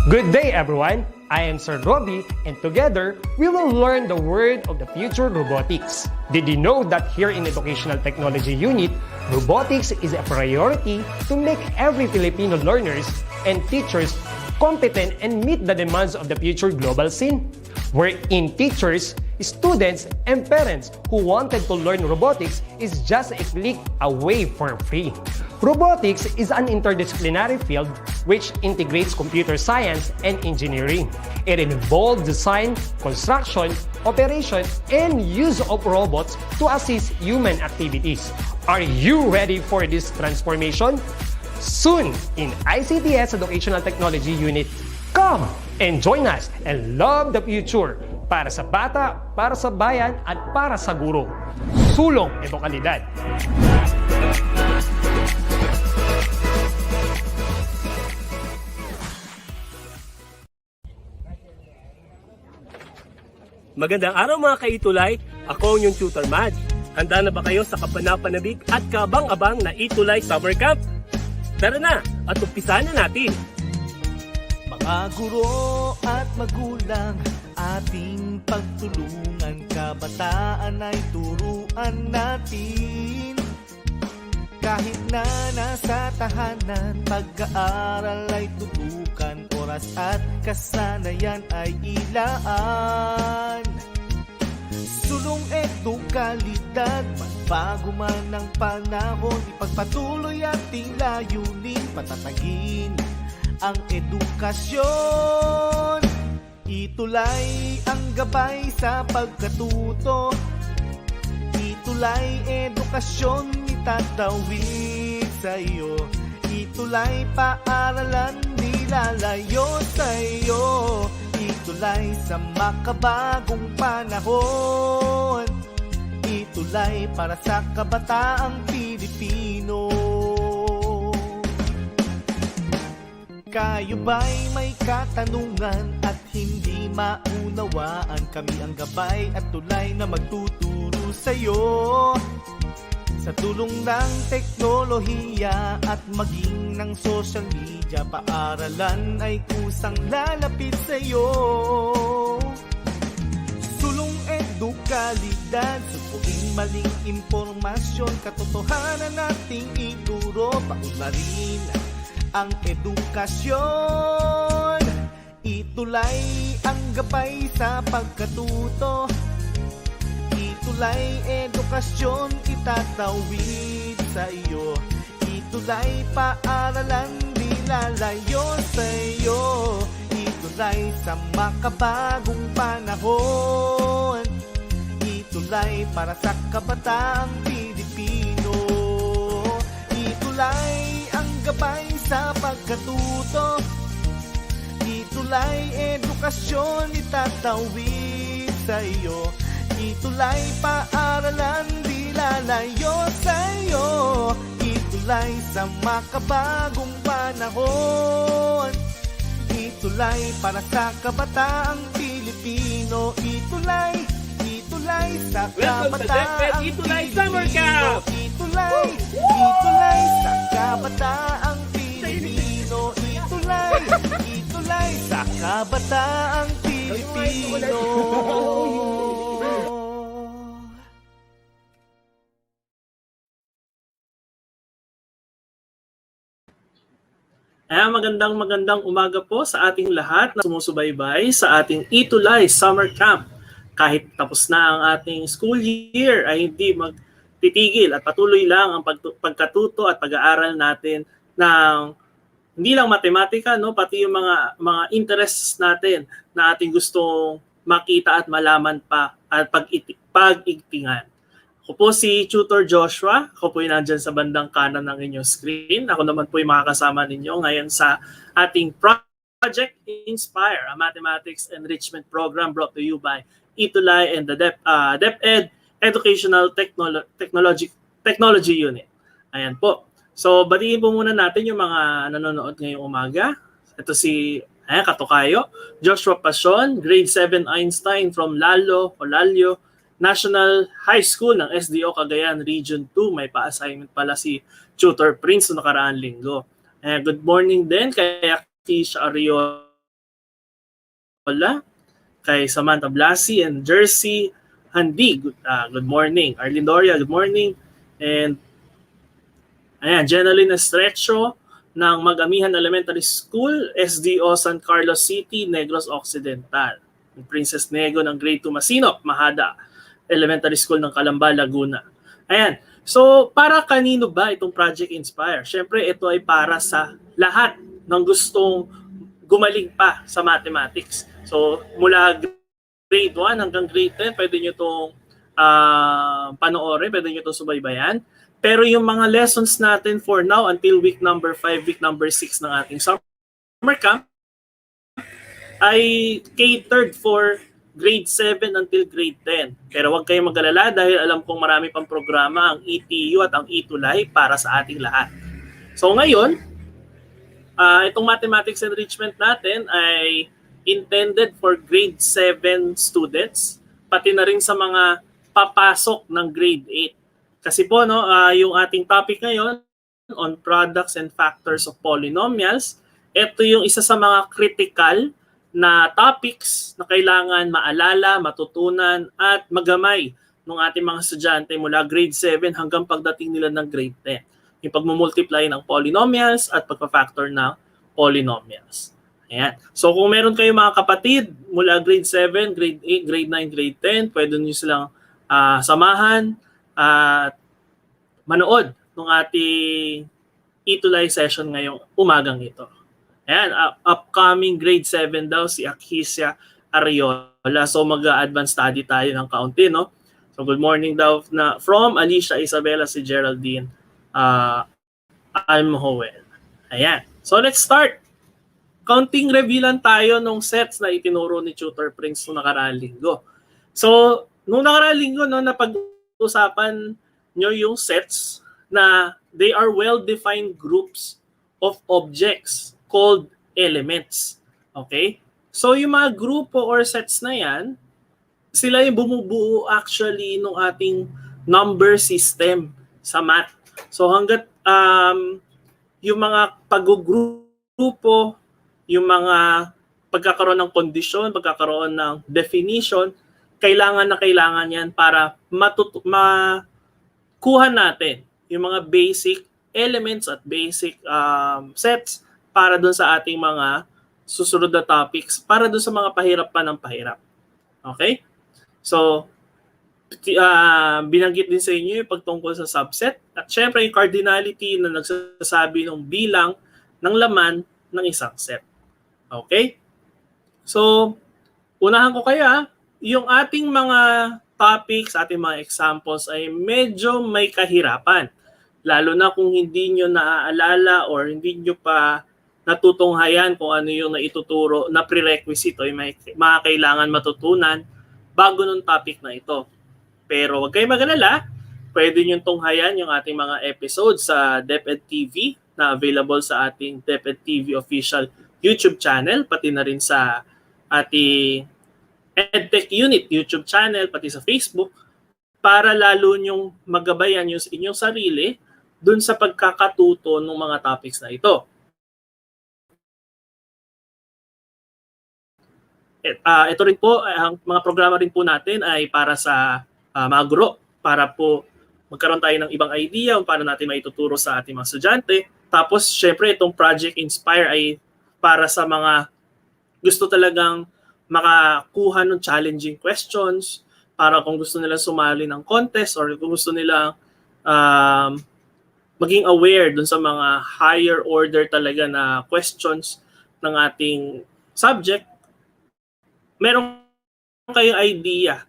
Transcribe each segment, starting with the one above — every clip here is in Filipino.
Good day, everyone! I am Sir Robbie, and together, we will learn the word of the future, robotics. Did you know that here in Educational Technology Unit, robotics is a priority to make every Filipino learners and teachers competent and meet the demands of the future global scene? Wherein teachers, students, and parents who wanted to learn robotics is just a click away for free. Robotics is an interdisciplinary field which integrates computer science and engineering. It involves design, construction, operation, and use of robots to assist human activities. Are you ready for this transformation? Soon in ICTS Educational Technology Unit. Come and join us and love the future para sa bata, para sa bayan, at para sa guro. Sulong Edukalidad. Magandang araw mga ka-ETUlay, ako ang inyong tutor Mad. Handa na ba kayo sa kapanapanabik at kabang-abang na ETUlay Summer Camp? Tara na at umpisahan na natin! Mga guro at magulang, ating pagtulungan, kabataan ay turuan natin. Kahit na nasa tahanan, pag-aaral ay tutukan, oras at kasanayan ay ilaan. Sulong edukalidad, magbago man ang panahon, ipagpatuloy ating layunin, patatagin ang edukasyon. ETUlay ang gabay sa pagkatuto, ETUlay edukasyon itatawid sa iyo. ETUlay paaralan nilalayo sa iyo. ETUlay sa makabagong panahon, ETUlay para sa kabataang Pilipino. Kayo ba'y may katanungan at hindi maunawaan? Kami ang gabay at tulay na magtuturo sa'yo. Sa tulong ng teknolohiya at maging ng social media, paaralan ay kusang lalapit sa'yo. Sulong edukalidad, supuin maling impormasyon, katotohanan nating ituro, paunlarin ang edukasyon. ETUlay ang gabay sa pagkatuto, ETUlay edukasyon itatawid sa iyo. ETUlay paaralan nilalayo sa iyo. ETUlay sa makabagong panahon, ETUlay para sa kabataang Pilipino. ETUlay ang gabay sa pagkatuto, ETUlay edukasyon itatawid sa iyo. ETUlay paaralan di lalayo sa iyo. ETUlay sa makabagong panahon, ETUlay para sa kabataang Pilipino. ETUlay, ETUlay sa kabataang ETUlay Summer Camp! ETUlay, ETUlay sa kabataang Pilipino. ETUlay, ETUlay sa kabataang Pilipino. Magandang umaga po sa ating lahat na sumusubaybay sa ating ETUlay Summer Camp. Kahit tapos na ang ating school year ay hindi magtitigil at patuloy lang ang pagkatuto at pag-aaral natin ng hindi lang matematika, no, pati yung mga interests natin na ating gustong makita at malaman pa at pag-igtingan. Ako po si Tutor Joshua. Ako po yung nandyan sa bandang kanan ng inyong screen. Ako naman po yung makakasama ninyo ngayon sa ating Project Inspre, a Mathematics Enrichment Program brought to you by ETUlay and the DepEd Educational Technology Unit. Ayan po. So, batiin po muna natin yung mga nanonood ngayong umaga. Ito si Katukayo, Joshua Pasion, Grade 7 Einstein from Lalio, National High School ng SDO Cagayan Region 2. May pa-assignment pala si Tutor Prince noong nakaraang linggo. Good morning din kay Tisha Ariola kay Samantha Blasi and Jersey Handi. Good morning. Arlene Doria, good morning. And ayan, Jenaline Estrecho ng Magamihan Elementary School, SDO San Carlos City, Negros Occidental. Princess Nego ng Grade 2 Masinop, Mahada Elementary School ng Calamba, Laguna. Ayan. So, para kanino ba itong Project Inspire? Siyempre, ito ay para sa lahat ng gustong gumaling pa sa mathematics. So, mula grade 1 hanggang grade 10, pwede nyo itong panoorin, pwede nyo itong subaybayan. Pero yung mga lessons natin for now until week number 5, week number 6 ng ating summer camp ay catered for grade 7 until grade 10. Pero huwag kayong mag-alala dahil alam kong marami pang programa ang ETU at ang ETUlay para sa ating lahat. So ngayon, itong mathematics enrichment natin ay intended for grade 7 students, pati na rin sa mga papasok ng grade 8. Kasi po, yung ating topic ngayon on products and factors of polynomials, ito yung isa sa mga critical na topics na kailangan maalala, matutunan, at magamay ng ating mga estudyante mula grade 7 hanggang pagdating nila ng grade 10. Yung pagmumultiply ng polynomials at pagpa-factor ng polynomials. Ayan. So kung meron kayong mga kapatid mula grade 7, grade 8, grade 9, grade 10, pwede nyo silang samahan at manood ng ating ETUlay session ngayong umagang ito. Ayan, upcoming grade 7 daw si Akhisya Ariola. So mag-advance study tayo ng kaunti, no? So good morning daw na from Alicia Isabella si Geraldine Almohoel. Ayan. So let's start. Counting review lang tayo nung sets na itinuro ni Tutor Prince nung nakaraang linggo. So nung nakaraang linggo, napag-usapan nyo yung sets na they are well-defined groups of objects called elements. Okay? So yung mga grupo or sets na yan, sila yung bumubuo actually ng ating number system sa math. So hanggat yung mga pag-grupo, yung mga pagkakaroon ng kondisyon, pagkakaroon ng definition, kailangan yan para makuha natin yung mga basic elements at basic sets para doon sa ating mga susunod na topics, para doon sa mga pahirap pa ng pahirap. Okay? So, binanggit din sa inyo yung pagtungkol sa subset at syempre yung cardinality na nagsasabi ng bilang ng laman ng isang set. Okay? So, unahan ko kaya, yung ating mga topics, ating mga examples ay medyo may kahirapan. Lalo na kung hindi nyo naaalala or hindi nyo pa natutunghayan kung ano yung naituturo na prerequisite o yung mga kailangan matutunan bago nung topic na ito. Pero huwag kayong mag-alala, pwede nyo tunghayan yung ating mga episodes sa DepEd TV na available sa ating DepEd TV official YouTube channel, pati na rin sa ating EdTech Unit YouTube channel, pati sa Facebook, para lalo nyong magabayan yung inyong sarili dun sa pagkakatuto ng mga topics na ito. Ito rin po, ang mga programa rin po natin ay para sa mga guro, para po magkaroon tayo ng ibang idea kung paano natin maituturo sa ating mga estudyante. Tapos, syempre, itong Project Inspire ay para sa mga gusto talagang makakuha ng challenging questions, para kung gusto nila sumali ng contest or kung gusto nila maging aware dun sa mga higher order talaga na questions ng ating subject, meron kayong idea.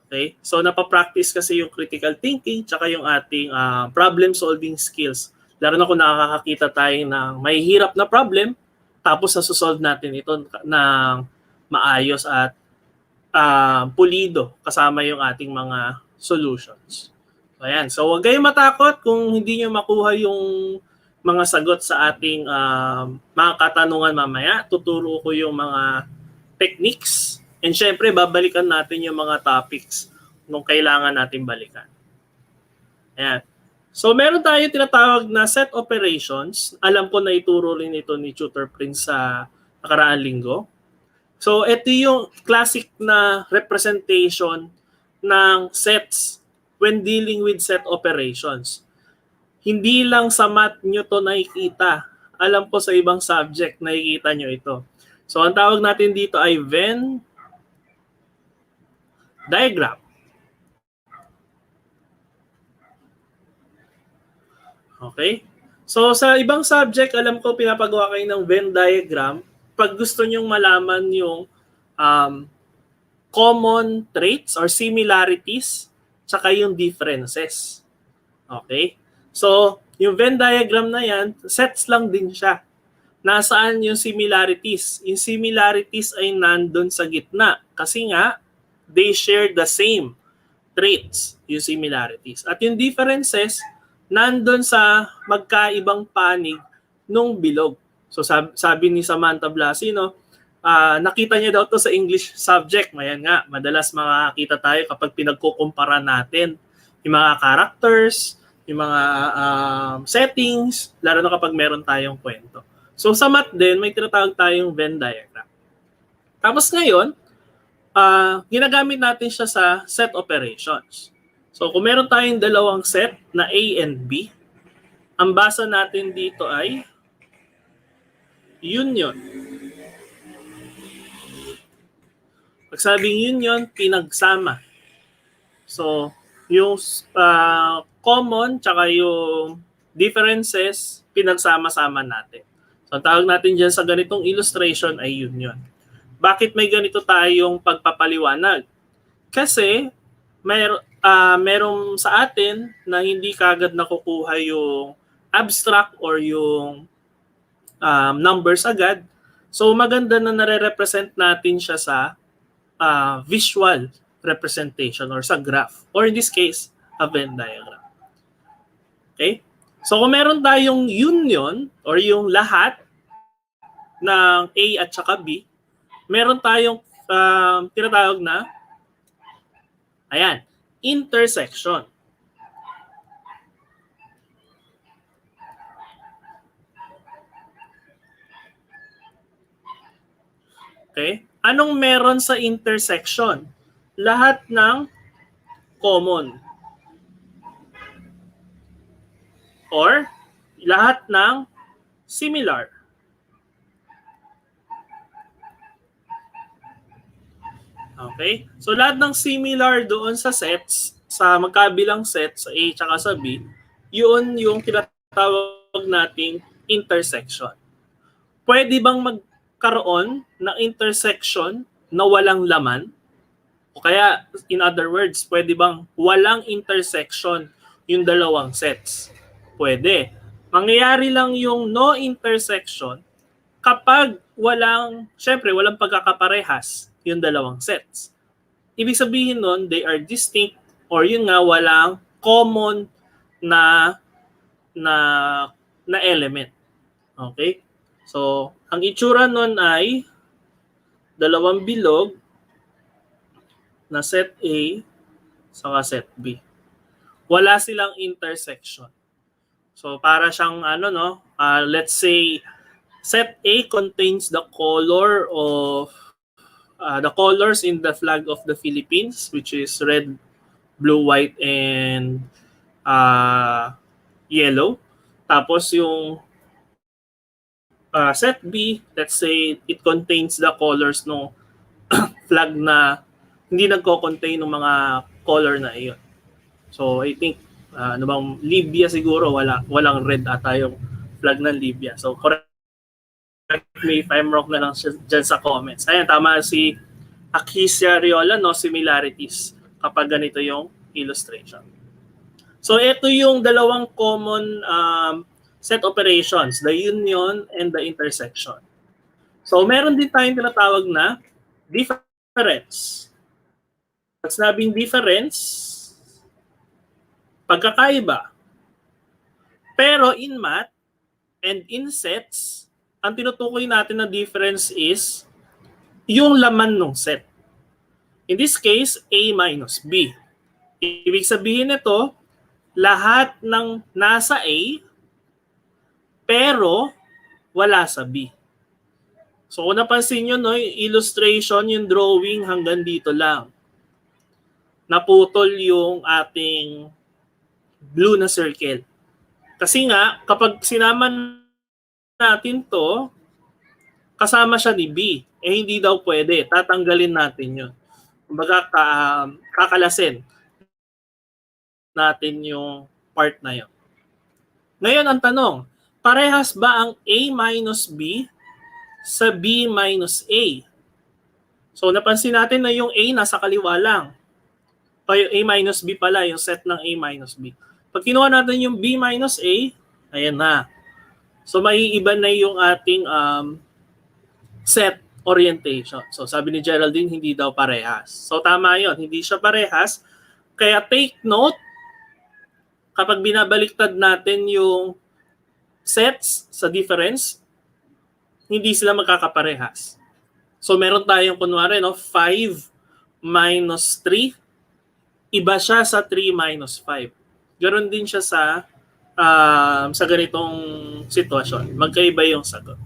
Okay? So napapractice kasi yung critical thinking tsaka yung ating problem solving skills. Lalo na kung nakakakita tayo ng may hirap na problem, tapos nasusolve natin ito ng maayos at pulido kasama yung ating mga solutions. So, ayan. So huwag kayong matakot kung hindi nyo makuha yung mga sagot sa ating mga katanungan mamaya. Tuturo ko yung mga techniques. And syempre, babalikan natin yung mga topics nung kailangan natin balikan. Ayan. So meron tayo tinatawag na set operations. Alam ko na ituro rin ito ni Tutor Prince sa nakaraang linggo. So ito yung classic na representation ng sets when dealing with set operations. Hindi lang sa math nyo to nakikita. Alam ko sa ibang subject nakikita nyo ito. So ang tawag natin dito ay Venn diagram. Okay? So sa ibang subject, alam ko pinapagawa kayo ng Venn diagram pag gusto nyong malaman yung common traits or similarities tsaka yung differences. Okay? So, yung Venn diagram na yan, sets lang din siya. Nasaan yung similarities? Yung similarities ay nandun sa gitna kasi nga, they share the same traits, yung similarities. At yung differences, nandun sa magkaibang panig nung bilog. So sabi ni Samantha Blasino, nakita niya daw to sa English subject. Mayan nga, madalas makakita tayo kapag pinagkukumpara natin yung mga characters, yung mga settings, lalo na kapag meron tayong kwento. So sa math din, may tinatawag tayong Venn diagram. Tapos ngayon, ginagamit natin siya sa set operations. So kung meron tayong dalawang set na A and B, ang basa natin dito ay union. Pag sabing union, pinagsama. So, yung common tsaka yung differences, pinagsama-sama natin. So, ang tawag natin dyan sa ganitong illustration ay union. Bakit may ganito tayong pagpapaliwanag? Kasi, merong sa atin na hindi kagad nakukuha yung abstract or yung numbers agad. So maganda na nare-represent natin siya sa visual representation or sa graph. Or in this case, a Venn diagram. Okay? So kung meron tayong union or yung lahat ng A at saka B, meron tayong tinatawag na intersection. Okay? Anong meron sa intersection? Lahat ng common. Or lahat ng similar. Okay? So lahat ng similar doon sa sets, sa magkabilang sets, sa A at sa B, yun yung tinatawag nating intersection. Pwede bang magkaroon ng intersection na walang laman? O kaya, in other words, pwede bang walang intersection yung dalawang sets? Pwede. Mangyayari lang yung no intersection kapag syempre, walang pagkakaparehas yung dalawang sets. Ibig sabihin nun, they are distinct or yun nga, walang common na element. Okay? So, ang itsura nun ay dalawang bilog na set A saka set B. Wala silang intersection. So, para siyang let's say set A contains the color of the colors in the flag of the Philippines, which is red, blue, white, and yellow. Tapos yung set B, let's say it contains the colors no flag na hindi nagko-contain ng mga color na iyon. So I think Libya siguro walang red ata yung flag ng Libya. So correct me if I'm wrong na lang dyan sa comments. Ayan, tama si Akisha Riola, no, similarities kapag ganito yung illustration. So ito yung dalawang common set operations, the union and the intersection. So meron din tayong tinatawag na difference. Pag sinabing difference, pagkakaiba. Pero in math and in sets, ang tinutukoy natin na difference is yung laman ng set. In this case, A minus B. Ibig sabihin nito, lahat ng nasa A, pero wala sa B. So kung napansin nyo, no, yung illustration, yung drawing hanggang dito lang. Naputol yung ating blue na circle. Kasi nga, kapag sinama natin to, kasama siya ni B. Eh hindi daw pwede. Tatanggalin natin yun. Kumbaga, kakalasin natin yung part na yun. Ngayon, ang tanong, parehas ba ang A minus B sa B minus A? So, napansin natin na yung A nasa kaliwa lang. O yung A minus B pala, yung set ng A minus B. Pag kinuha natin yung B minus A, ayan na. So, maiiba na yung ating set orientation. So, sabi ni Geraldine, hindi daw parehas. So, tama yun. Hindi siya parehas. Kaya take note, kapag binabaliktad natin yung sets sa difference, hindi sila magkakaparehas. So, meron tayong kunwari, no, 5 minus 3. Iba siya sa 3 minus 5. Ganon din siya sa ganitong sitwasyon. Magkaiba yung sagot.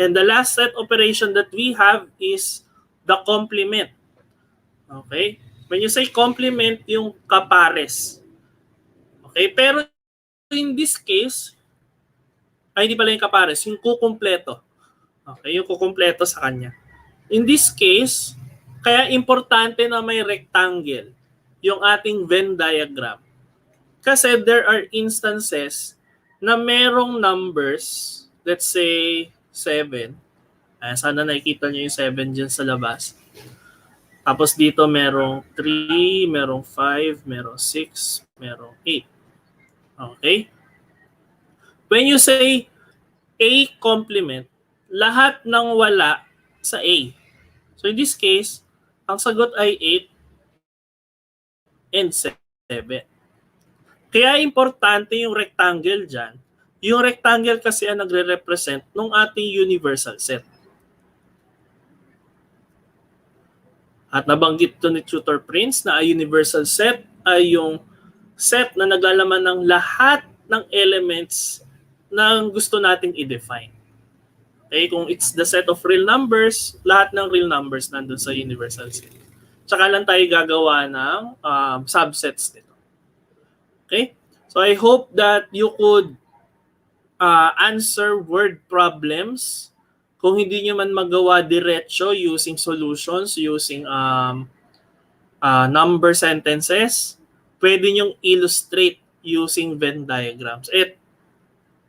And the last set operation that we have is the complement. Okay? When you say complement, yung kapares. Okay? Pero in this case, ay hindi pala yung kapares, yung kukumpleto. Okay? Yung kukumpleto sa kanya. In this case, kaya importante na may rectangle yung ating Venn diagram. Kasi there are instances na merong numbers, let's say 7. Sana nakikita nyo yung 7 dyan sa labas. Tapos dito merong 3, merong 5, merong 6, merong 8. Okay? When you say A complement, lahat ng wala sa A. So in this case, ang sagot ay 8 and 7. Kaya importante yung rectangle dyan. Yung rectangle kasi ang nagre-represent ng ating universal set. At nabanggit to ni Tutor Prince na a universal set ay yung set na naglalaman ng lahat ng elements na gusto nating i-define. Okay, kung it's the set of real numbers, lahat ng real numbers nandun sa universal set. Tsaka lang tayo gagawa ng subsets nito. Okay? So I hope that you could answer word problems. Kung hindi nyo man magawa diretso using solutions, using number sentences, pwede nyong illustrate using Venn diagrams.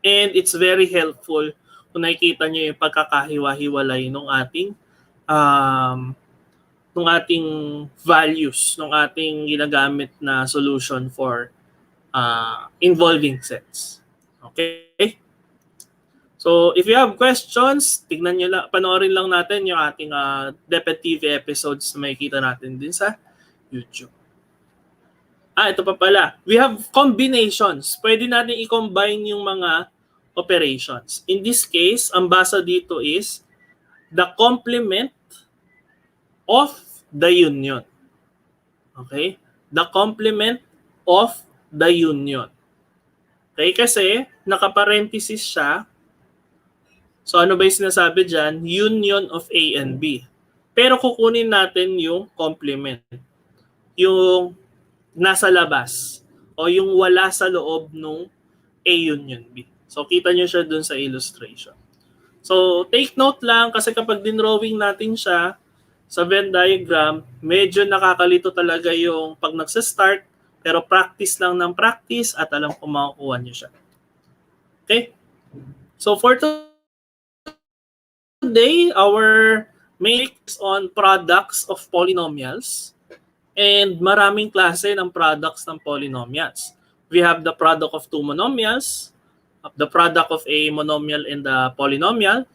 And it's very helpful kung nakikita nyo yung pagkakahiwa-hiwalay ng ating values, ng ating ginagamit na solution for involving sets. Okay? So, if you have questions, tignan nyo lang, panoorin lang natin yung ating DepEd TV episodes na makikita natin din sa YouTube. Ito pa pala. We have combinations. Pwede natin i-combine yung mga operations. In this case, ang basa dito is the complement of the union. Okay? The complement of the union. Okay? Kasi, nakaparenthesis siya. So, ano ba yung sinasabi dyan? Union of A and B. Pero kukunin natin yung complement. Yung nasa labas. O yung wala sa loob ng A union B. So, kita nyo siya dun sa illustration. So, take note lang kasi kapag dinrawing natin siya sa Venn diagram, medyo nakakalito talaga yung pag nagsa-start, pero practice lang ng practice at alam kung makukuha nyo siya. Okay? So, for today, our main is on products of polynomials. And maraming klase ng products ng polynomials. We have the product of two monomials, the product of a monomial and the polynomial,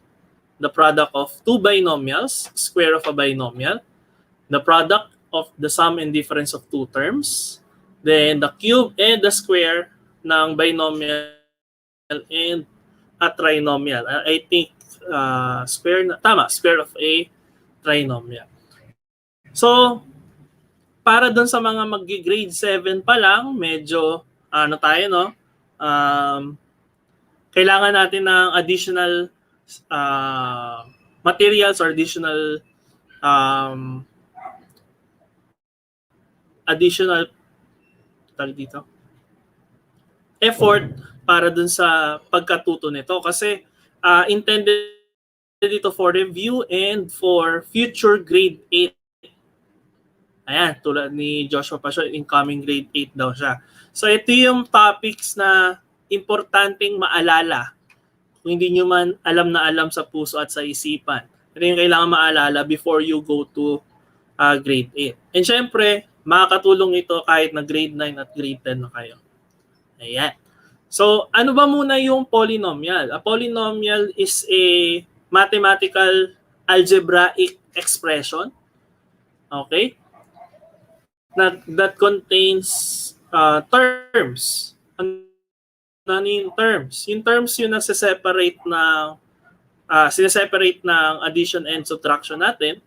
the product of two binomials, square of a binomial, the product of the sum and difference of two terms, then the cube and the square ng binomial and a trinomial. I think square of a trinomial. So, para doon sa mga mag-grade 7 pa lang, medyo kailangan natin ng additional materials or additional um, tawag dito, effort para dun sa pagkatuto nito kasi intended dito for review and for future grade 8. Ayan, tulad ni Joshua Pasio, incoming grade 8 daw siya. So ito yung topics na importanteng maalala kung hindi nyo man alam na alam sa puso at sa isipan. Ito yung kailangan maalala before you go to grade 8. And syempre, makakatulong ito kahit na grade 9 at grade 10 na kayo. Ayan. So, ano ba muna yung polynomial? A polynomial is a mathematical algebraic expression, okay, that contains terms. Ano yung terms? Yung terms yung nasa-separate ng sineseparate ng addition and subtraction natin.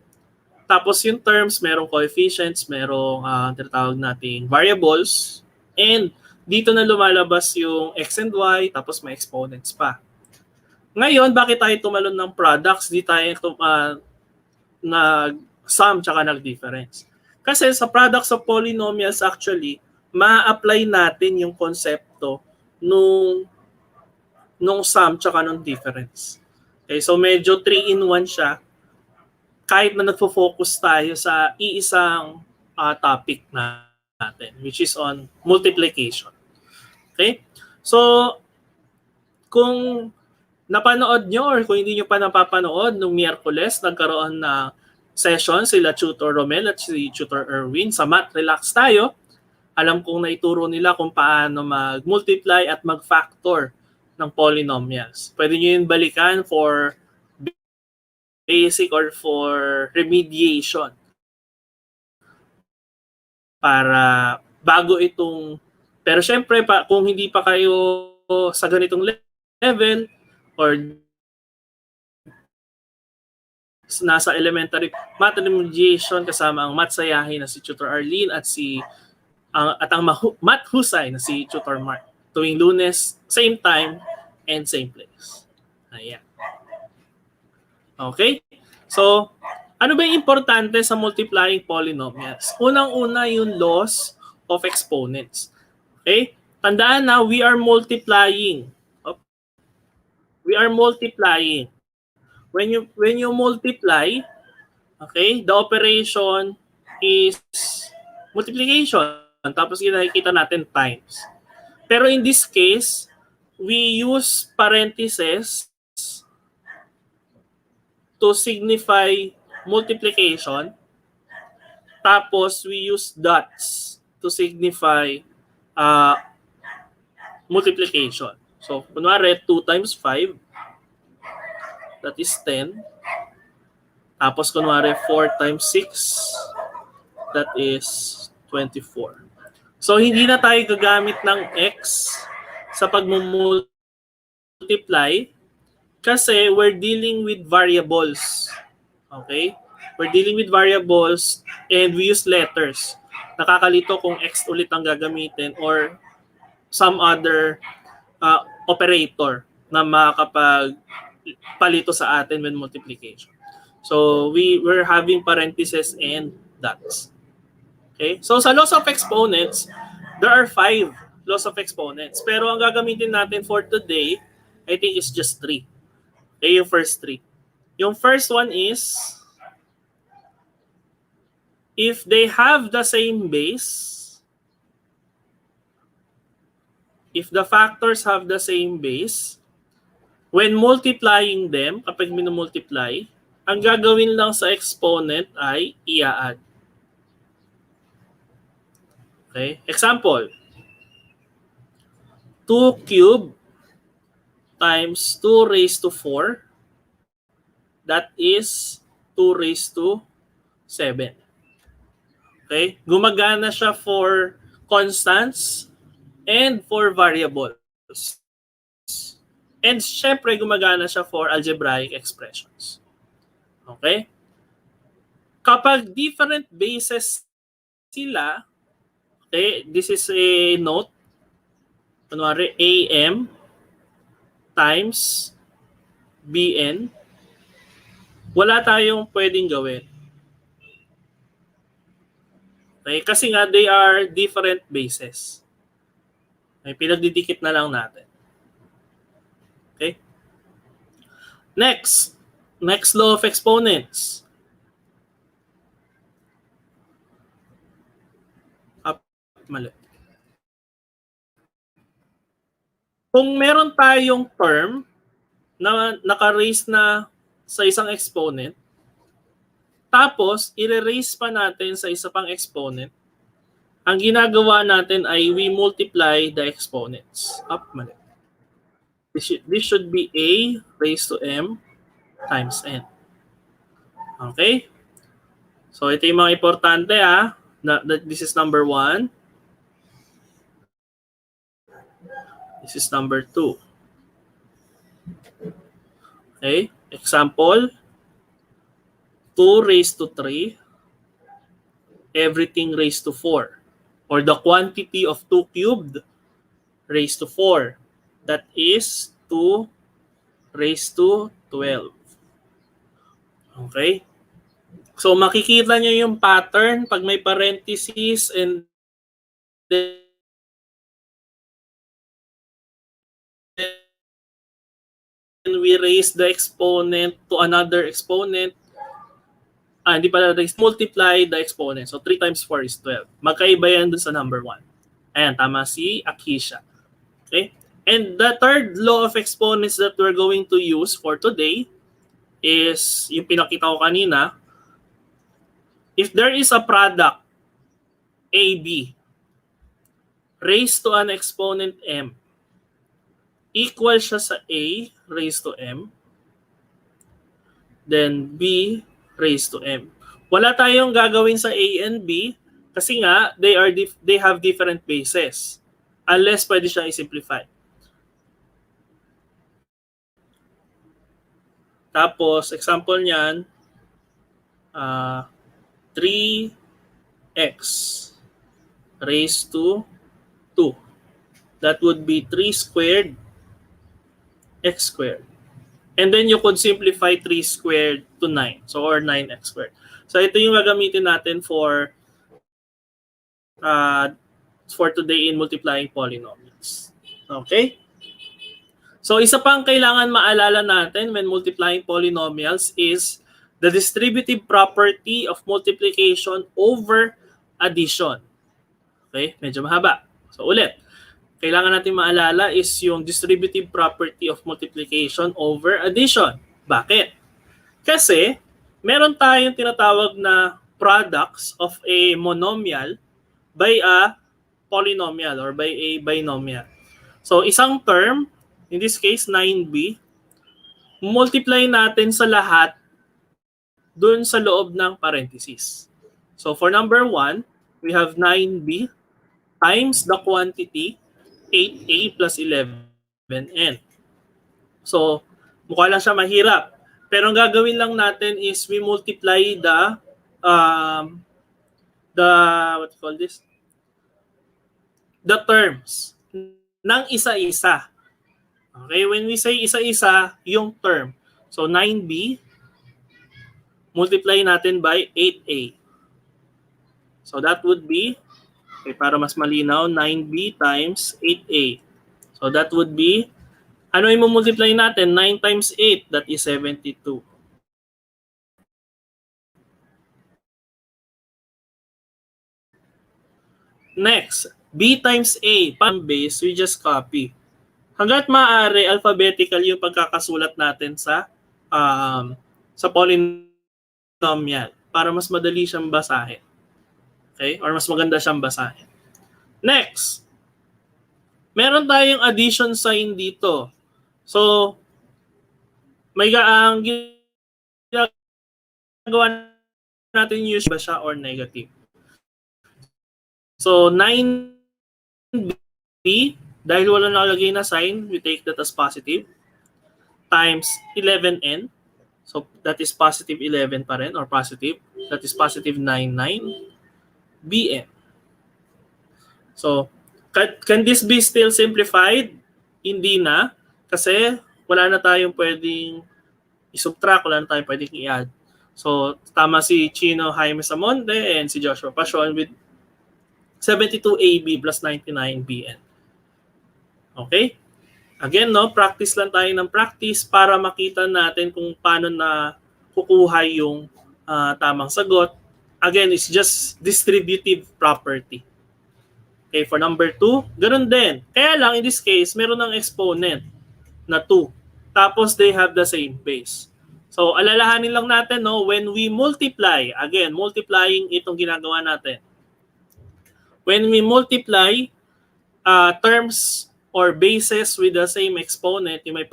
Tapos yung terms, merong coefficients, merong tinatawag nating variables, and dito na lumalabas yung x and y, tapos may exponents pa. Ngayon, bakit tayo tumalon ng products? Di tayo nag-sum tsaka nag-difference. Kasi sa products of polynomials actually, ma-apply natin yung konsepto nung sum tsaka nung difference. Okay, so medyo 3-in-1 siya kahit na nagfo-focus tayo sa iisang topic natin, which is on multiplication. Okay? So, kung napanood nyo or kung hindi nyo pa napapanood, nung Miyerkules, nagkaroon na session sila Tutor Romel at si Tutor Erwin. Sa Math Relax tayo. Alam kong naituro nila kung paano mag-multiply at mag-factor ng polynomials. Pwede nyo yun balikan for basic or for remediation. Para bago itong... Pero syempre, kung hindi pa kayo sa ganitong level or nasa elementary math remediation kasama ang math sayahin na si Tutor Arlene at ang math husay na si Tutor Mark. Tuwing Lunes, same time and same place. Ayan. Okay? So, ano ba yung importante sa multiplying polynomials? Unang-una yung laws of exponents. Okay? Tandaan na, we are multiplying. We are multiplying. When you multiply, okay, the operation is multiplication. Tapos nakikita natin times. Pero in this case, we use parentheses to signify multiplication. Tapos we use dots to signify multiplication. So, kunwari, 2 times 5, that is 10. Tapos, kunwari, 4 times 6, that is 24. So, hindi na tayo gagamit ng x sa pag-multiply kasi we're dealing with variables. Okay? We're dealing with variables and we use letters. Nakakalito kung x ulit ang gagamitin or some other operator na makakapagpalito sa atin when multiplication. So, we're having parentheses and dots. Okay? So, sa laws of exponents, there are 5 laws of exponents. Pero ang gagamitin natin for today, I think is just 3. Okay, yung first 3. Yung first one is, if they have the same base, if the factors have the same base, when multiplying them, kapag minumultiply, ang gagawin lang sa exponent ay i-add. Okay? Example, 2 cubed times 2 raised to 4, that is 2 raised to 7. Okay? Gumagana siya for constants and for variables. And syempre, gumagana siya for algebraic expressions. Okay? Kapag different bases sila, okay, this is a note. Kunwari, AM times BN wala tayong pwedeng gawin. Okay? Kasi nga, they are different bases. Okay? Pinagdidikit na lang natin. Okay? Next law of exponents. Mali. Kung meron tayong term na naka-raise na sa isang exponent, tapos i-raise pa natin sa isa pang exponent, ang ginagawa natin ay we multiply the exponents. Mali. This should be a raised to m times n. Okay? So ito yung mga importante This is number 1. This is number 2. Okay? Example, 2 raised to 3, everything raised to 4. Or the quantity of 2 cubed raised to 4. That is 2 raised to 12. Okay? So makikita nyo yung pattern pag may parentheses and then we raise the exponent to another exponent. Hindi pala raise, multiply the exponent. So 3 times 4 is 12. Magkaiba yan dun sa number 1. Ayan, tama si Akisha. Okay? And the third law of exponents that we're going to use for today is yung pinakita ko kanina. If there is a product AB raised to an exponent m, equal siya sa A raised to m, then B raised to m. Wala tayong gagawin sa A and B kasi nga they have different bases. Unless pwede siya i-simplify. Tapos example niyan 3x raised to 2. That would be 3 squared x squared. And then you could simplify 3 squared to 9. So, or 9x squared. So, ito yung gagamitin natin for today in multiplying polynomials. Okay? So, isa pang kailangan maalala natin when multiplying polynomials is the distributive property of multiplication over addition. Okay? Medyo mahaba. So, ulit. Kailangan natin maalala is yung distributive property of multiplication over addition. Bakit? Kasi meron tayong tinatawag na products of a monomial by a polynomial or by a binomial. So isang term, in this case 9b, multiply natin sa lahat dun sa loob ng parenthesis. So for number 1, we have 9b times the quantity 8a plus 11n. So, mukha lang siya mahirap. Pero ang gagawin lang natin is we multiply the what you call this? The terms ng isa-isa. Okay, when we say isa-isa, yung term. So, 9b, multiply natin by 8a. So, that would be, okay, para mas malinaw, 9b times 8a. So that would be, ano yung multiply natin? 9 times 8, that is 72. Next, b times a, pang base, we just copy. Hanggat maaari, alphabetical yung pagkakasulat natin sa polynomial para mas madali siyang basahin. Okay? Or mas maganda siyang basahin. Next, meron tayong addition sign dito. So, may ang ginagawa natin use ba siya or negative. So, 9b, dahil wala nakalagay na sign, we take that as positive, times 11n. So, that is positive 11 pa rin, or positive. That is positive 99. bn. So, can this be still simplified? Hindi na, kasi wala na tayong pwedeng i-subtract, wala na tayo pwedeng i-add. So, tama si Chino Jaime Samonte and si Joshua Pasion with 72AB plus 99BN. Okay? Again, no, practice lang tayo ng practice para makita natin kung paano na kukuha yung tamang sagot. Again, it's just distributive property. Okay, for number 2, ganun din. Kaya lang, in this case, meron ng exponent na 2. Tapos, they have the same base. So, alalahanin lang natin, no, when we multiply, again, multiplying itong ginagawa natin. When we multiply terms or bases with the same exponent, yung may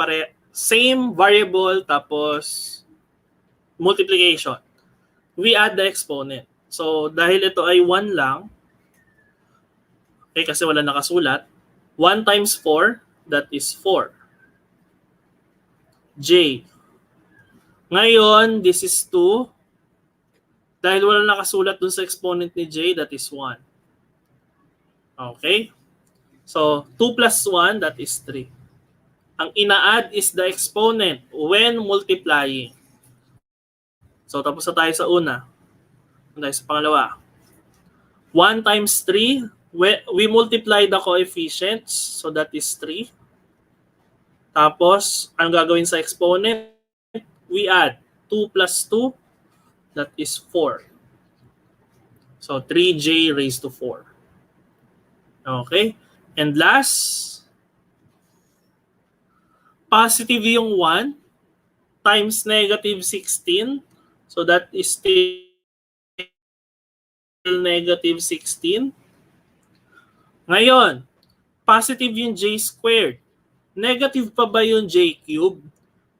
same variable, tapos multiplication, we add the exponent. So, dahil ito ay 1 lang, okay, kasi wala nakasulat, 1 times 4, that is 4. J. Ngayon, this is 2. Dahil wala nakasulat dun sa exponent ni J, that is 1. Okay? So, 2 plus 1, that is 3. Ang ina-add is the exponent when multiplying. So, tapos na tayo sa una. Tayo sa pangalawa. 1 times 3, we multiply the coefficients. So, that is 3. Tapos, anong gagawin sa exponent? We add 2 plus 2, that is 4. So, 3j raised to 4. Okay? And last, positive yung 1 times negative 16. So, that is still negative 16. Ngayon, positive yung j squared. Negative pa ba yung j cubed?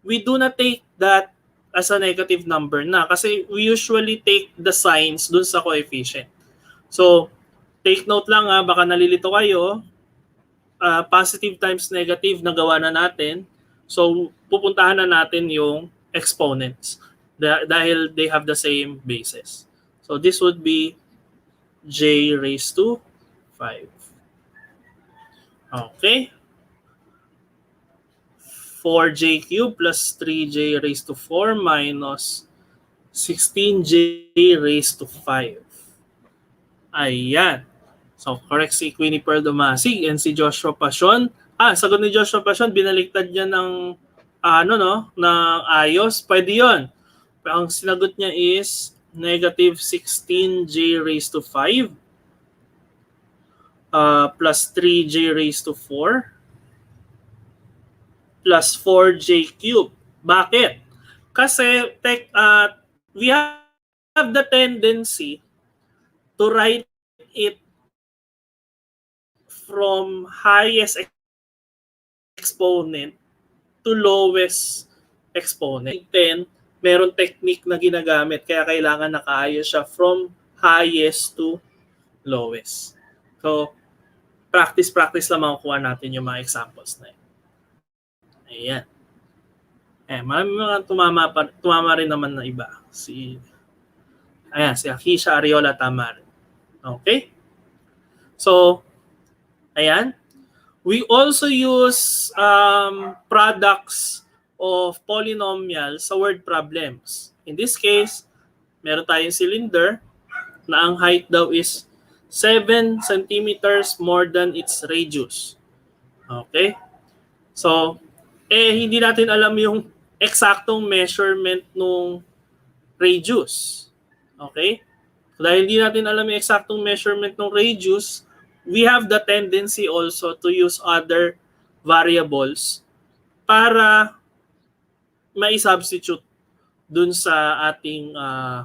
We do not take that as a negative number na kasi we usually take the signs dun sa coefficient. So, take note lang baka nalilito kayo. Positive times negative nagawa na natin. So, pupuntahan na natin yung exponents dahil they have the same basis. So, this would be j raised to 5. Okay. 4j cubed plus 3j raised to 4 minus 16j raised to 5. Ayan. So, correct si Queenie Pearl Dumasig and si Joshua Pasion. Sagot ni Joshua Pasion, binaliktad niya ng ng ayos. Pwede yun. Ang sinagot niya is negative 16j raised to 5 plus 3j raised to 4 plus 4j cubed. Bakit? Kasi we have the tendency to write it from highest exponent to lowest exponent. 10, meron technique na ginagamit kaya kailangan nakaayos siya from highest to lowest. So, practice lang makukuha natin yung mga examples na yun. Ayan. Marami mga tumama rin naman na iba. Si Akisha Ariola tama rin. Okay? So, ayan. We also use products of polynomials sa word problems. In this case, meron tayong cylinder na ang height daw is 7 centimeters more than its radius. Okay? So, hindi natin alam yung eksaktong measurement nung radius. Okay? So, dahil hindi natin alam yung eksaktong measurement ng radius, we have the tendency also to use other variables para mai-substitute dun sa ating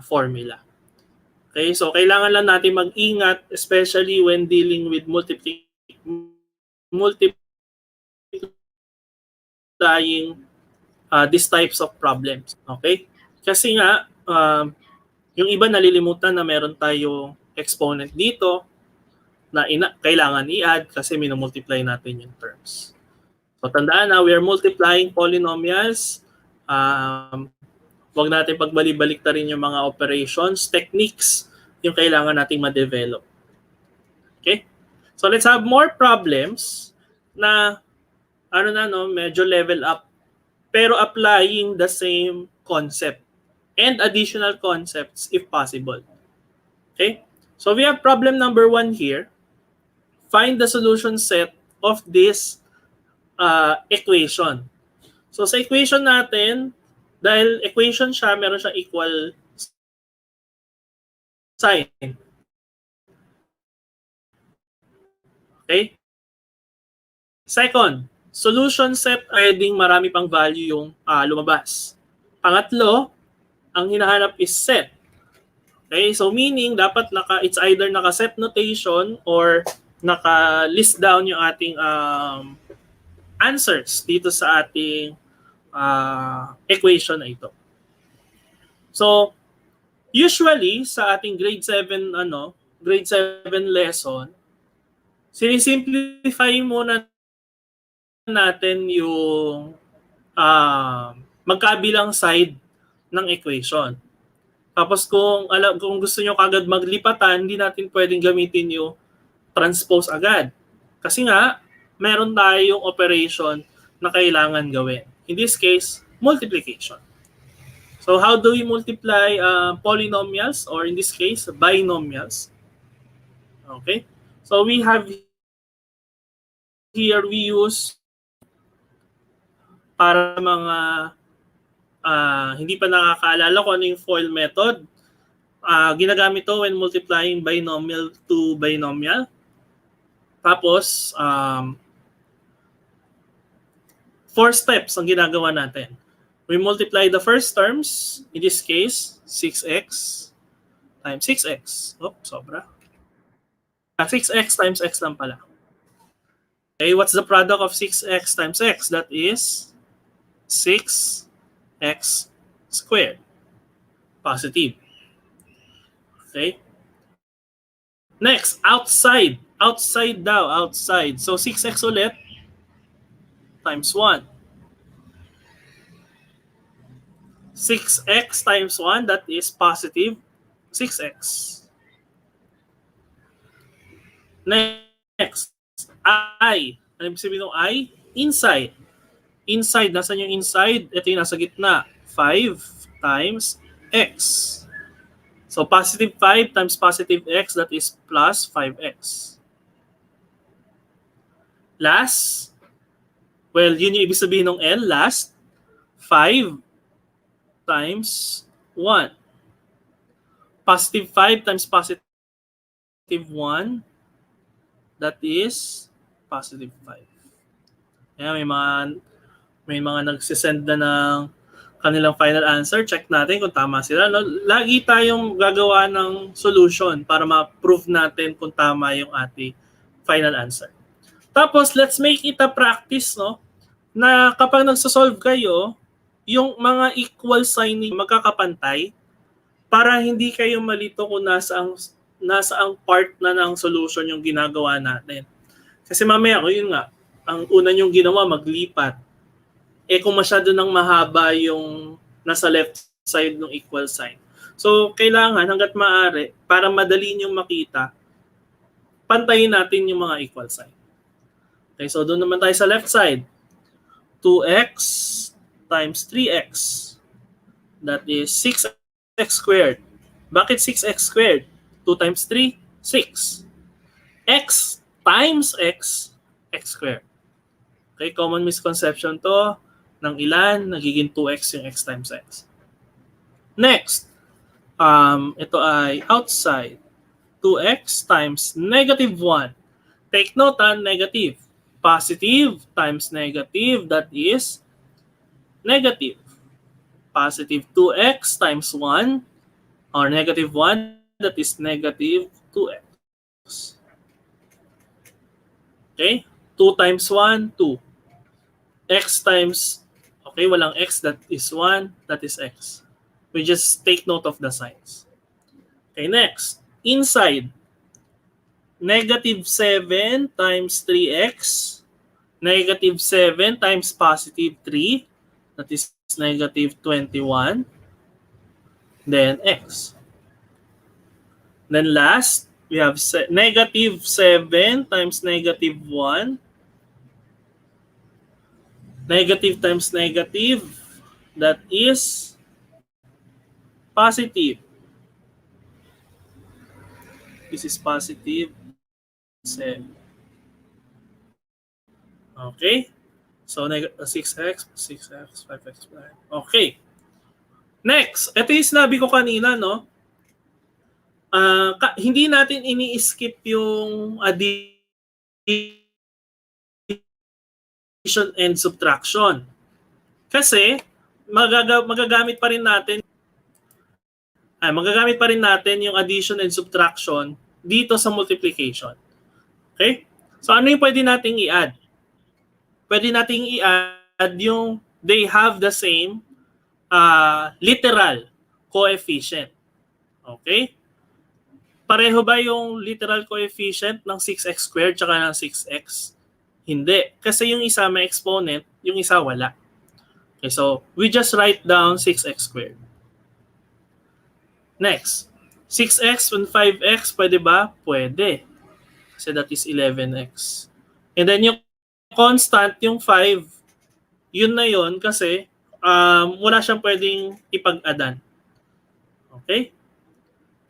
formula. Okay? So, kailangan lang natin mag-ingat, especially when dealing with multiplying these types of problems. Okay? Kasi nga, yung iba nalilimutan na meron tayo exponent dito na kailangan i-add kasi minumultiply natin yung terms. So, tandaan na, we are multiplying polynomials. Huwag natin pagbalik-balik ta rin yung mga operations, techniques, yung kailangan nating ma-develop. Okay? So, let's have more problems na medyo level up pero applying the same concept and additional concepts if possible. Okay? So we have problem number 1 here. Find the solution set of this equation. So sa equation natin, dahil equation siya, meron siyang equal sign. Okay? Second, solution set, pwedeng marami pang value yung lumabas. Pangatlo, ang hinahanap is set. Okay? So meaning, dapat it's either naka-set notation or naka-list down yung ating answers dito sa ating equation na ito. So, usually, sa ating grade 7 lesson, sinisimplify muna natin yung magkabilang side ng equation. Tapos kung gusto nyo kagad maglipatan, hindi natin pwedeng gamitin yung transpose agad. Kasi nga, meron tayong operation na kailangan gawin. In this case, multiplication. So how do we multiply polynomials, or in this case, binomials? Okay? So we have here, we use para mga hindi pa nakakaalala kung ano yung FOIL method. Ginagamit to when multiplying binomial to binomial. Tapos, 4 steps ang ginagawa natin. We multiply the first terms, in this case, 6x times 6x. Oh, sobra. 6x times x lang pala. Okay, what's the product of 6x times x? That is 6x squared. Positive. Okay. Next, outside. Outside daw, outside. So 6x ulit times 1. 6x times 1, that is positive 6x. Next, I. Ano ibig sabihin ng I? Inside. Inside, nasan yung inside? Ito yung nasa gitna. 5 times x. So positive 5 times positive x, that is plus 5x. Last, well, yun yung ibig sabihin ng L, last, 5 times 1. Positive 5 times positive 1, that is positive 5. Ayan, may mga nagsisend na ng kanilang final answer. Check natin kung tama sila. No? Lagi tayong gagawa ng solution para ma-prove natin kung tama yung ating final answer. Tapos, let's make it a practice, no? Na kapag nagsasolve kayo, yung mga equal sign magkakapantay para hindi kayo malito kung nasaang part na ng solution yung ginagawa natin. Kasi mamaya, yun nga, ang una nyong ginawa, maglipat. Kung masyado nang mahaba yung nasa left side ng equal sign. So, kailangan hanggat maaari, para madali nyong makita, pantayin natin yung mga equal sign. Okay, so doon naman tayo sa left side. 2x times 3x. That is 6x squared. Bakit 6x squared? 2 times 3, 6. X times x, x squared. Okay, common misconception to. Ng ilan, nagiging 2x yung x times x. Next, ito ay outside. 2x times negative 1. Take note, negative. Positive times negative, that is negative. Positive 2x times 1, or negative 1, that is negative 2x. Okay? 2 times 1, 2. X times, okay, walang x, that is 1, that is x. We just take note of the signs. Okay, next. Inside. Negative 7 times 3x. Negative 7 times positive 3. That is negative 21. Then x. Then last, we have negative 7 times negative 1. Negative times negative, that is positive. This is positive 7. Okay? So, 6x, 6x, 5x, 9. Okay. Next, ito yung sinabi ko kanina, no? Hindi natin ini-skip yung addition and subtraction. Kasi, magagamit pa rin natin yung addition and subtraction dito sa multiplication. Okay? So, ano yung pwede nating i-add? Pwede nating i-add yung they have the same literal coefficient. Okay? Pareho ba yung literal coefficient ng 6x squared tsaka ng 6x? Hindi. Kasi yung isa may exponent, yung isa wala. Okay, so we just write down 6x squared. Next, 6x and 5x, pwede ba? Pwede. Kasi that is 11x. And then yung constant, yung 5, yun na yun kasi wala siyang pwedeng ipag-addan. Okay?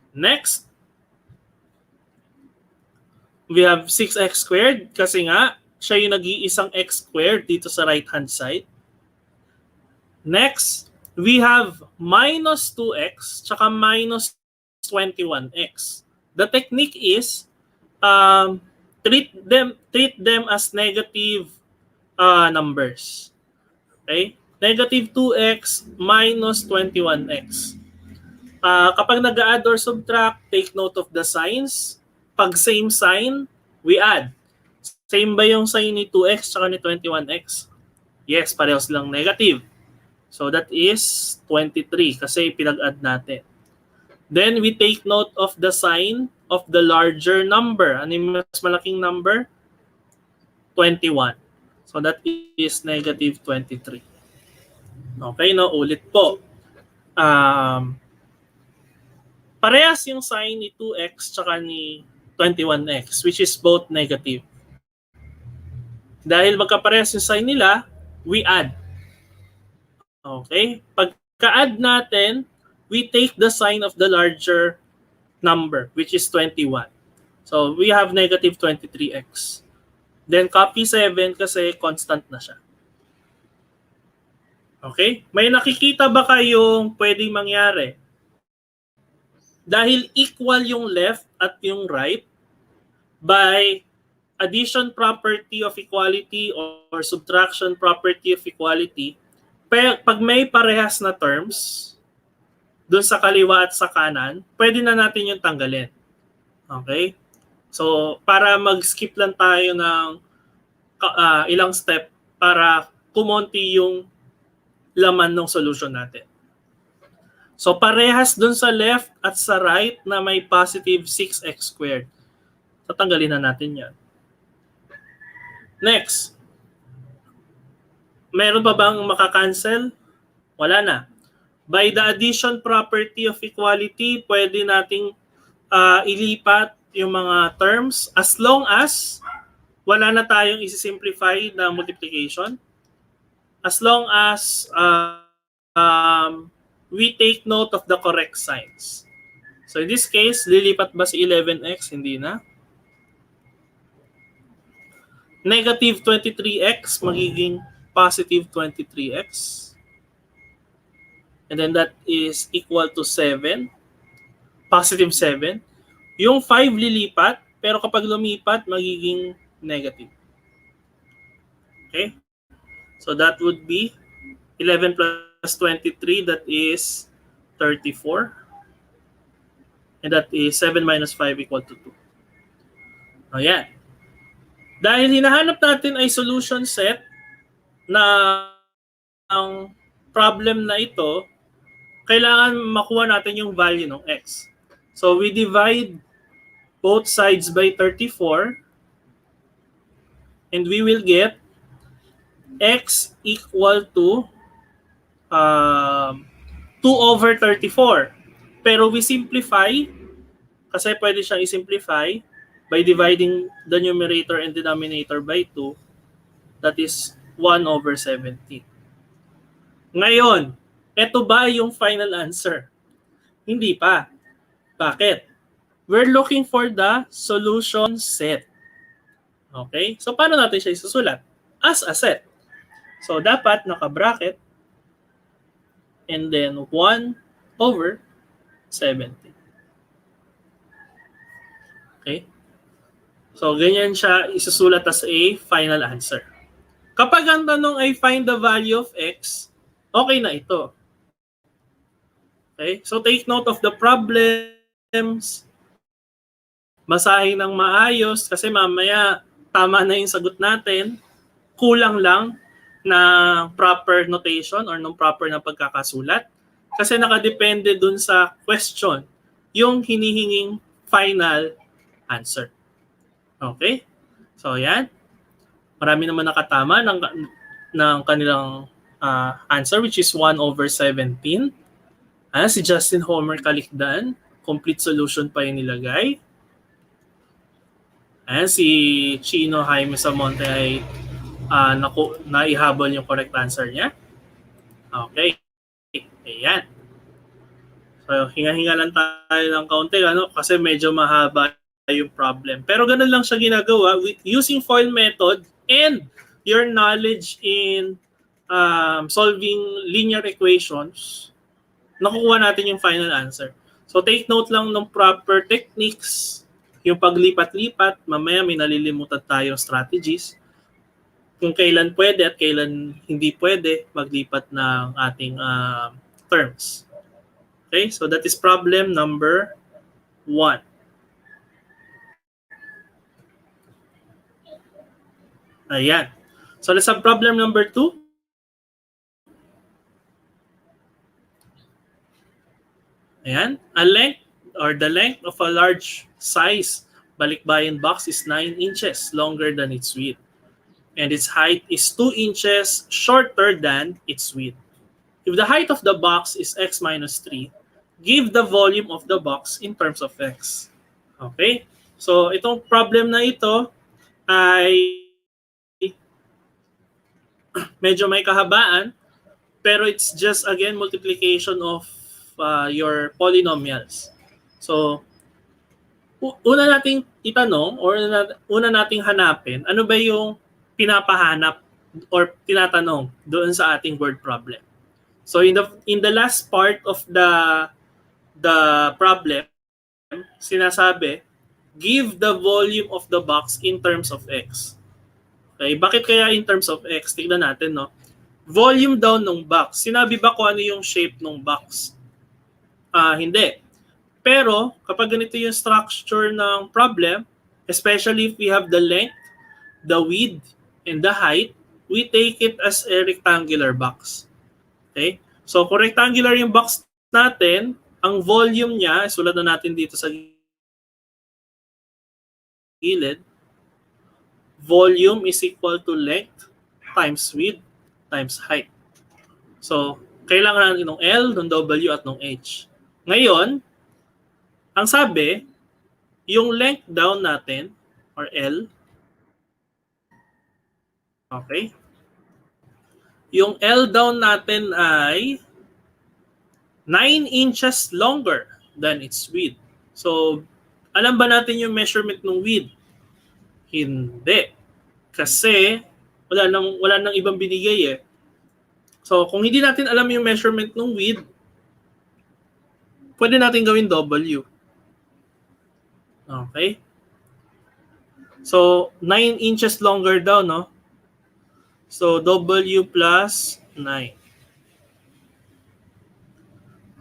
Next, we have 6x squared kasi nga, siya yung nag-iisang x squared dito sa right-hand side. Next, we have minus 2x tsaka minus 21x. The technique is treat them as negative numbers. Okay? Negative 2x minus 21x. Kapag nag-add or subtract, take note of the signs. Pag same sign, we add. Same ba yung sign ni 2x tsaka ni 21x? Yes, pareho silang negative. So that is 23 kasi pinag-add natin. Then we take note of the sign of the larger number. Ano yung mas malaking number? 21. So that is negative 23. Okay, no? Ulit po. Parehas yung sign ni 2x tsaka ni 21x, which is both negative. Dahil magkaparehas yung sign nila, we add. Okay? Pagka-add natin, we take the sign of the larger number, which is 21. So, we have negative 23x. Then, copy 7 kasi constant na siya. Okay? May nakikita ba kayong pwedeng mangyari? Dahil equal yung left at yung right, by addition property of equality or subtraction property of equality, pag may parehas na terms, dun sa kaliwa at sa kanan, pwede na natin yung tanggalin. Okay? So, para mag-skip lang tayo ng ilang step para kumonti yung laman ng solution natin. So, parehas dun sa left at sa right na may positive 6x squared. Tatanggalin na natin yan. Next. Meron pa bang makakancel? Wala na. By the addition property of equality, pwede nating ilipat yung mga terms as long as wala na tayong isi-simplify na multiplication. As long as we take note of the correct signs. So in this case, lilipat ba si 11x? Hindi na. Negative 23x magiging positive 23x. And then that is equal to 7. Positive 7. Yung 5 lilipat, pero kapag lumipat, magiging negative. Okay? So that would be 11 plus 23, that is 34. And that is 7 minus 5 equal to 2. Ayan. Dahil hinahanap natin ay solution set na ang problem na ito, kailangan makuha natin yung value ng x. So we divide both sides by 34 and we will get x equal to 2 over 34. Pero we simplify, kasi pwede siyang i-simplify by dividing the numerator and denominator by 2. That is 1/17. Ngayon, ito ba yung final answer? Hindi pa. Bakit? We're looking for the solution set. Okay? So, paano natin siya isusulat? As a set. So, dapat naka-bracket and then 1/17. Okay? So, ganyan siya isusulat as a final answer. Kapag ang tanong ay find the value of x, okay na ito. Okay? So, take note of the problems. Basahin ng maayos kasi mamaya tama na yung sagot natin. Kulang lang na proper notation or ng proper na pagkakasulat. Kasi nakadepende dun sa question yung hinihinging final answer. Okay? So, yan. Marami naman nakatama ng kanilang answer, which is 1/17. Si Justin Homer Kalikdan, complete solution pa yung nilagay. Si Chino Jaime Samonte ay naihabol yung correct answer niya. Okay. Ayan. So, hinga-hinga lang tayo ng kaunti kasi medyo mahaba yung problem. Pero ganun lang siya ginagawa with using FOIL method and your knowledge in solving linear equations, nakukuha natin yung final answer. So take note lang ng proper techniques, yung paglipat-lipat, mamaya may nalilimutan tayong strategies. Kung kailan pwede at kailan hindi pwede maglipat ng ating terms. Okay, so that is problem number 1. Ayan. So let's have problem number 2. Ayan. The length of a large size balikbayan box is 9 inches longer than its width. And its height is 2 inches shorter than its width. If the height of the box is x minus 3, give the volume of the box in terms of x. Okay? So itong problem na ito ay medyo may kahabaan, pero it's just again multiplication of your polynomials. So una nating itanong or una nating hanapin, ano ba yung pinapahanap or tinatanong doon sa ating word problem. So in the last part of the problem, sinasabi, give the volume of the box in terms of x. Okay, bakit kaya in terms of x? Tignan natin, no? Volume daw ng box. Sinabi ba kung ano yung shape ng box? Hindi. Pero kapag ganito yung structure ng problem, especially if we have the length, the width, and the height, we take it as a rectangular box. Okay? So kung rectangular yung box natin, ang volume niya, sulat na natin dito sa gilid, volume is equal to length times width times height. So, kailangan natin ng L, ng W, at ng H. Ngayon, ang sabi, yung length down natin, or L, okay, yung L down natin ay 9 inches longer than its width. So, alam ba natin yung measurement ng width? Hindi. Kasi wala nang ibang binigay eh. So, kung hindi natin alam yung measurement ng width, pwede natin gawin W. Okay? So, 9 inches longer daw, no? So, W plus 9.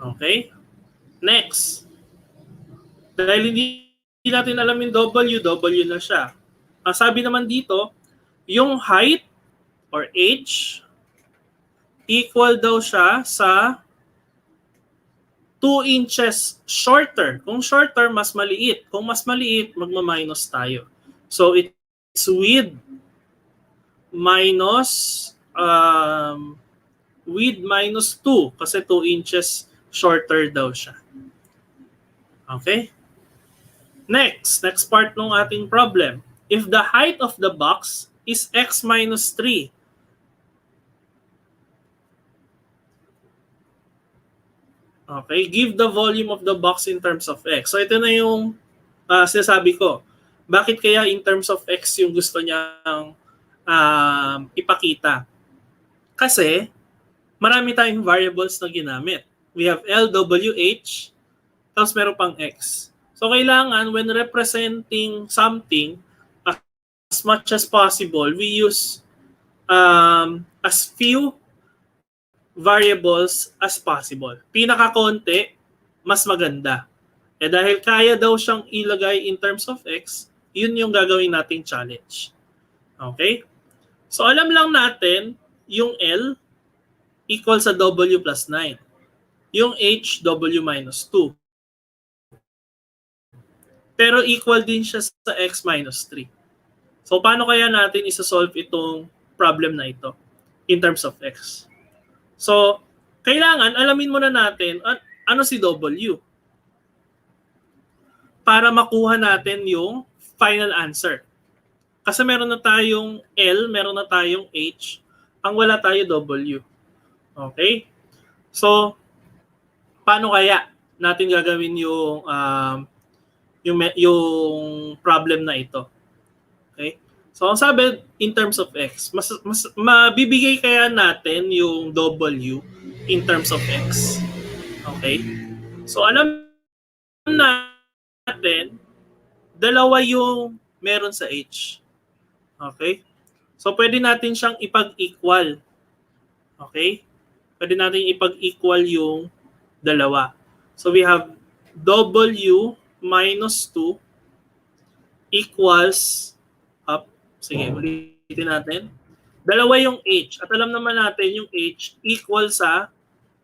Okay? Next. Dahil hindi natin alam yung W na siya. Ang sabi naman dito, yung height or H equal daw siya sa 2 inches shorter. Kung shorter, mas maliit. Kung mas maliit, magma-minus tayo. So, it's width minus width minus 2 kasi 2 inches shorter daw siya. Okay? Next part ng ating problem. If the height of the box is x minus 3, Okay, give the volume of the box in terms of x. So ito na yung sinasabi ko. Bakit kaya in terms of x yung gusto niyang ipakita? Kasi marami tayong variables na ginamit. We have L, W, H, tapos meron pang x. So kailangan when representing something, as much as possible, we use as few variables as possible. Pinaka-konti, mas maganda. Eh dahil kaya daw siyang ilagay in terms of x, yun yung gagawin nating challenge. Okay? So alam lang natin, yung L equal sa W plus 9. Yung H, W minus 2. Pero equal din siya sa x minus 3. So paano kaya natin isa-solve itong problem na ito in terms of x? So, kailangan alamin muna natin ano si W para makuha natin yung final answer. Kasi meron na tayong L, meron na tayong H, ang wala tayo W. Okay? So, paano kaya natin gagawin yung problem na ito? Okay? So, ang sabi, in terms of x, mas mabibigay kaya natin yung W in terms of x. Okay? So, alam natin, dalawa yung meron sa h. Okay? So, pwede natin siyang ipag-equal. Okay? Pwede natin ipag-equal yung dalawa. So, we have W minus 2 equals sige, ulitin natin. Dalawa yung h. At alam naman natin yung h equal sa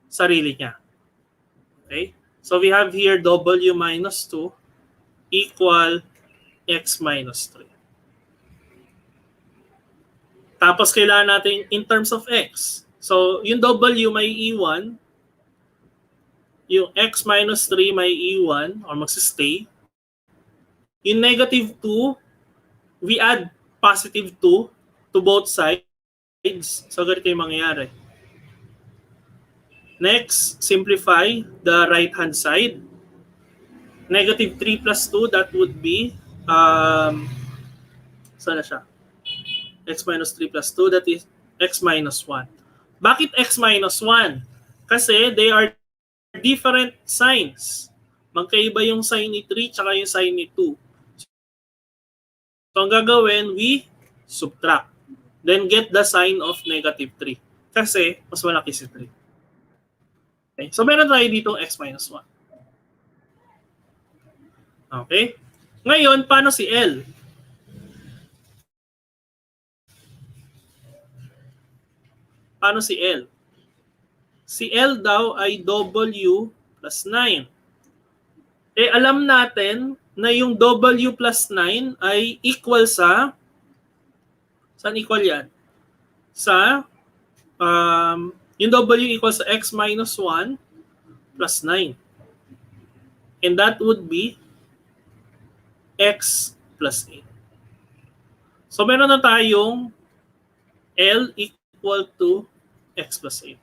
sarili niya. Okay? So we have here W minus 2 equal x minus 3. Tapos kailangan natin in terms of x. So yung W may iwan. Yung x minus 3 may iwan or magsistay. Yung negative 2, we add positive 2 to both sides. So, ganito yung mangyayari. Next, simplify the right-hand side. Negative 3 plus 2, that would be, saan na siya? X minus 3 plus 2, that is x minus 1. Bakit x minus 1? Kasi they are different signs. Magkaiba yung sign ni 3 tsaka yung sign ni 2. So, ang gagawin, we subtract. Then, get the sign of negative 3. Kasi, mas malaki si 3. Okay? So, meron tayo dito x minus 1. Okay? Ngayon, paano si L? Paano si L? Si L daw ay W plus 9. Eh, alam natin na yung W plus 9 ay equal sa, saan equal yan? Sa, yung W equal sa x minus 1 plus 9. And that would be x plus 8. So meron na tayong L equal to x plus 8.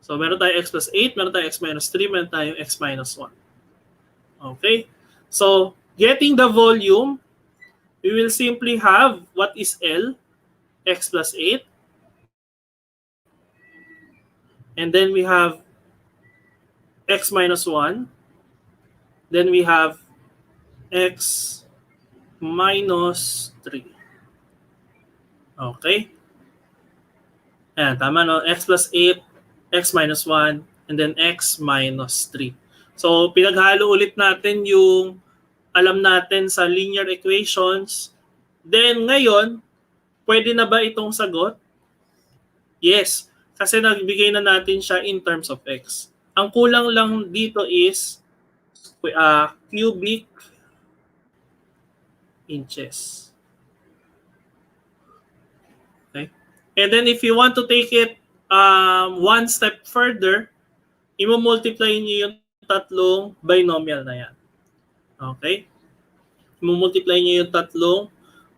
So meron tayong x plus 8, meron tayong x minus 3, meron tayong x minus 1. Okay? So, getting the volume, we will simply have what is L, x plus 8. And then we have x minus 1. Then we have x minus 3. Okay? Ayan, tama no? X plus 8, x minus 1, and then x minus 3. So, pinaghalo ulit natin yung alam natin sa linear equations. Then, ngayon, pwede na ba itong sagot? Yes, kasi nagbigay na natin siya in terms of x. Ang kulang lang dito is cubic inches. Okay? And then, if you want to take it one step further, i-multiply niyo yung tatlong binomial na yan. Okay? I-multiply niyo yung tatlong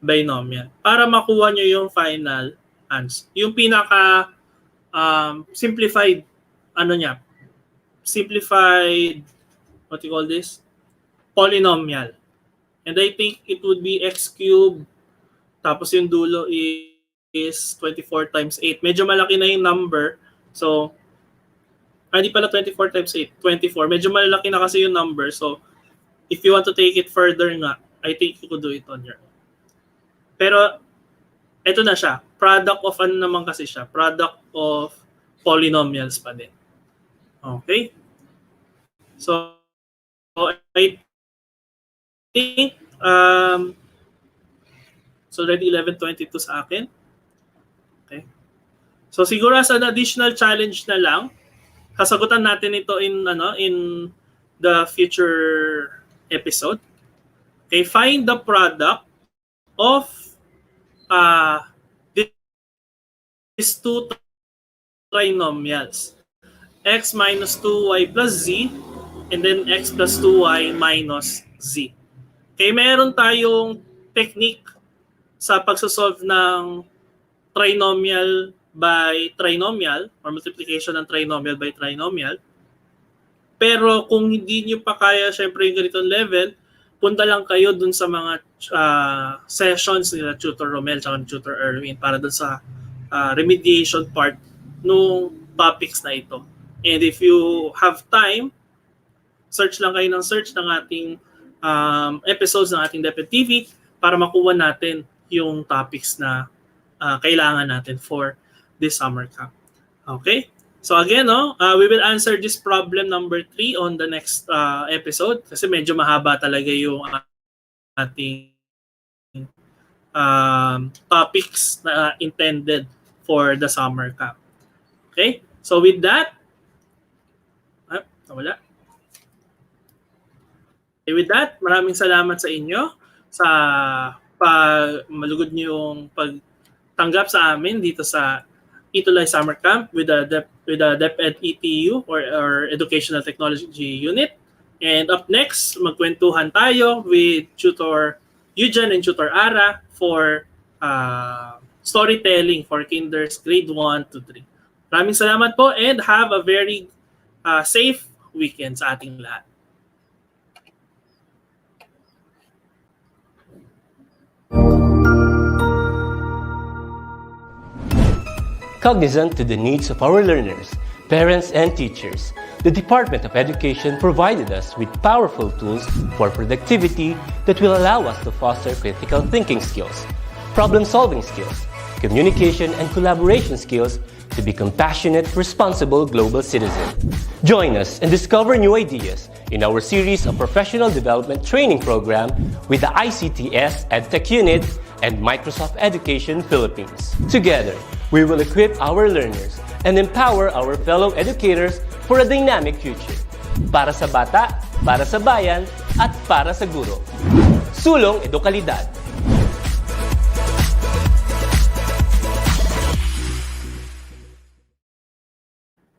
binomial para makuha niyo yung final answer. Yung pinaka simplified ano niya, simplified, what you call this? Polynomial. And I think it would be x cubed, tapos yung dulo is 24 times 8. Medyo malaki na yung number. So, hindi pala 24 times 8, 24. Medyo malaki na kasi yung number. So, if you want to take it further nga, I think you could do it on your own. Pero, ito na siya. Product of ano naman kasi siya? Product of polynomials pa din. Okay? So, I think, so already 11:22 sa akin. Okay. So, siguro as an additional challenge na lang, kasagutan natin ito in the future episode. Okay, find the product of these two trinomials, x minus 2y plus z, and then x plus 2y minus z. Okay, meron tayong technique sa pagsosolve ng trinomial by trinomial or multiplication ng trinomial by trinomial. Pero kung hindi nyo pa kaya syempre yung ganitong level, punta lang kayo dun sa mga sessions nila Tutor Romel at Tutor Erwin para dun sa remediation part nung topics na ito. And if you have time, search lang kayo ng search ng ating episodes ng ating DepEd TV para makuha natin yung topics na kailangan natin for this summer camp. Okay? So again, we will answer this problem number 3 on the next episode kasi medyo mahaba talaga yung ating topics na intended for the summer camp. Okay? So with that, nawala. Okay, with that, maraming salamat sa inyo sa malugod niyong pagtanggap sa amin dito sa ETUlay Summer Camp with the DepEd ETU or Educational Technology Unit. And up next, magkwentuhan tayo with Tutor Eugen and Tutor Ara for storytelling for kinders grade 1 to 3. Maraming salamat po and have a very safe weekend sa ating lahat. Cognizant to the needs of our learners, parents, and teachers, the Department of Education provided us with powerful tools for productivity that will allow us to foster critical thinking skills, problem-solving skills, communication and collaboration skills to be compassionate, responsible global citizens. Join us and discover new ideas in our series of professional development training program with the ICTS-EdTech Unit and Microsoft Education Philippines. Together, we will equip our learners and empower our fellow educators for a dynamic future. Para sa bata, para sa bayan, at para sa guro. Sulong Edukalidad.